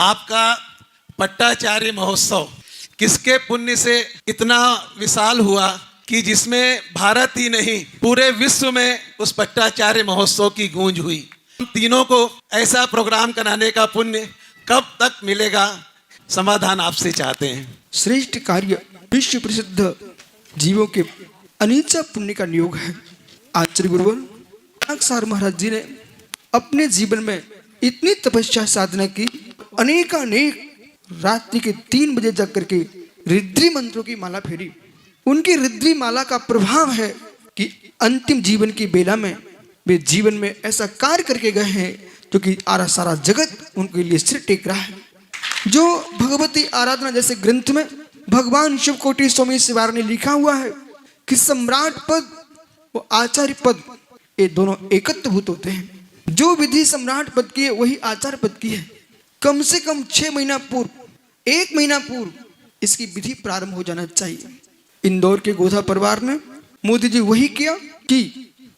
आपका पट्टाचार्य महोत्सव किसके पुण्य से इतना विशाल हुआ कि जिसमें भारत ही नहीं पूरे विश्व में उस पट्टाचार्य महोत्सव की गूंज हुई। हम तीनों को ऐसा प्रोग्राम कराने का पुण्य कब तक मिलेगा, समाधान आपसे चाहते हैं। श्रेष्ठ कार्य विश्व प्रसिद्ध जीवों के अनीचा पुण्य का नियोग है। आचार्य गुरुवर सार महाराज जी ने अपने जीवन में इतनी तपस्या साधना की, अनेक रात्रि के 3 बजे जग करके रुद्री मंत्रों की माला फेरी। उनकी रुद्री माला का प्रभाव है कि अंतिम जीवन की बेला में वे जीवन में ऐसा कार्य करके गए हैं जो कि सारा जगत उनके लिए सिर टेक रहा है। जो भगवती आराधना जैसे ग्रंथ में भगवान शिवकोटि स्वामी शिवार ने लिखा हुआ है कि सम्राट पद और आचार्य पद ये दोनों एकत्वभूत होते हैं। जो विधि सम्राट पद की है वही आचार्य पद की है। कम से कम 6 महीना पूर्व, 1 महीना पूर्व इसकी विधि प्रारंभ हो जाना चाहिए। इंदौर के गोधा परिवार ने मोदी जी वही किया कि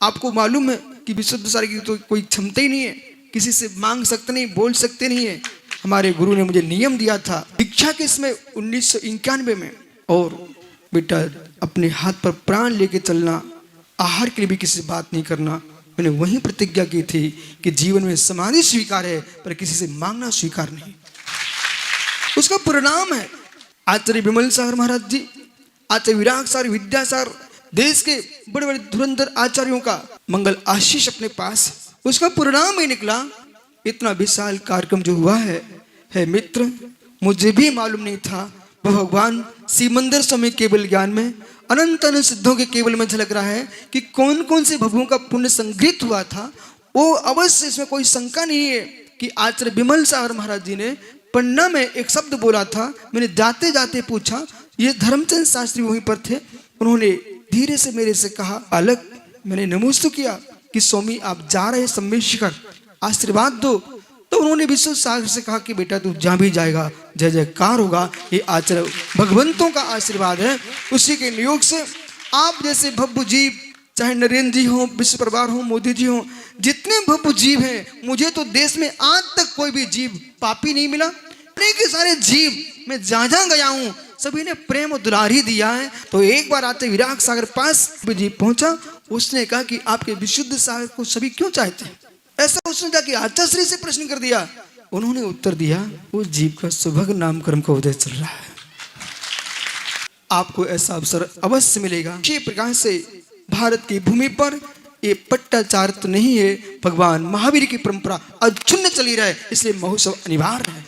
आपको मालूम है कि विशुद्ध सारे की तो कोई क्षमता ही नहीं है, किसी से मांग सकते नहीं, बोल सकते नहीं है। हमारे गुरु ने मुझे नियम दिया था दीक्षा के इसमें 1991 में, और बेटा अपने हाथ पर प्राण लेके चलना, आहार के लिए भी किसी से बात नहीं करना। मैंने वही प्रतिज्ञा की थी कि जीवन में समाधि स्वीकार है पर किसी से मांगना स्वीकार नहीं। उसका परिणाम है आचार्य विमल सागर महाराज जी, आचार्य विराग सागर, विद्यासागर, देश के बड़े बड़े धुरंधर आचार्यों का मंगल आशीष अपने पास। उसका परिणाम ही निकला इतना विशाल कार्यक्रम जो हुआ है मित्र, मुझे भी मालूम नहीं था। भगवान सिमंदर स्वामी केवल ज्ञान में अनंत अनंत सिद्धों के केवल में झलक रहा है कि कौन कौन से भवों का पुण्य संग्रहित हुआ था। वो अवश्य, इसमें कोई शंका नहीं है कि आचार्य विमल सागर महाराज जी ने पन्ना में एक शब्द बोला था। मैंने जाते जाते पूछा, ये धर्मचंद शास्त्री वहीं पर थे। उन्होंने धीरे से मेरे से कहा, बालक, मैंने नमोस्तु किया कि स्वामी आप जा रहे सम्मेद शिखर, आशीर्वाद दो। तो उन्होंने विश्व सागर से कहा कि बेटा तू जहाँ भी जाएगा जय जयकार होगा। ये आचार्य भगवंतों का आशीर्वाद है। उसी के नियोग से आप जैसे भव्य जीव, चाहे नरेंद्र जी हो, विश्व परिवार हो, मोदी जी हो, जितने भव्य जीव हैं, मुझे तो देश में आज तक कोई भी जीव पापी नहीं मिला। अनेक सारे जीव मैं जहाँ गया हूँ सभी ने प्रेम और दुलार ही दिया है। तो एक बार आते विराग सागर पास जीव पहुंचा, उसने कहा कि आपके विशुद्ध सागर को सभी क्यों चाहते हैं। ऐसा उसने जाके आचार्य से प्रश्न कर दिया। उन्होंने उत्तर दिया, उस जीव का सुभग नामकर्म का उदय चल रहा है। आपको ऐसा अवसर अवश्य मिलेगा। इसी प्रकार से भारत की भूमि पर ये पट्टाचार्य तो नहीं है, भगवान महावीर की परंपरा अक्षुण्ण चली रहे, इसलिए महोत्सव अनिवार्य है।